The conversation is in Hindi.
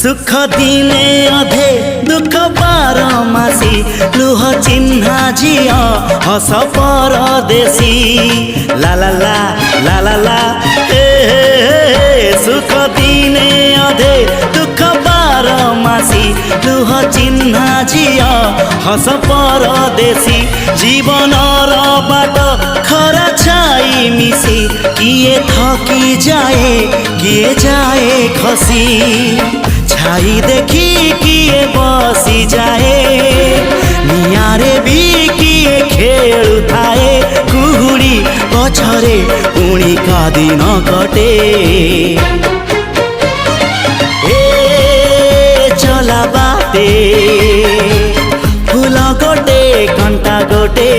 सुख दिने अधे दुख बारमासी लुह चिन्हा झिया हस परदेशी ला ला ला ला ला ला हे सुख दिने अधे दुख बारमासी लुह चिन्हा झिया हस परदेशी जीवन बाट खरा छाई मिसी किए थकी जाए किए जाए खसी छाई देखी किए बसी जाए नियारे भी किए खेलु थाए कुहुड़ी पछरे पुणी का दिन कटे ए चला बाटे फूल गोटे कंटा गोटे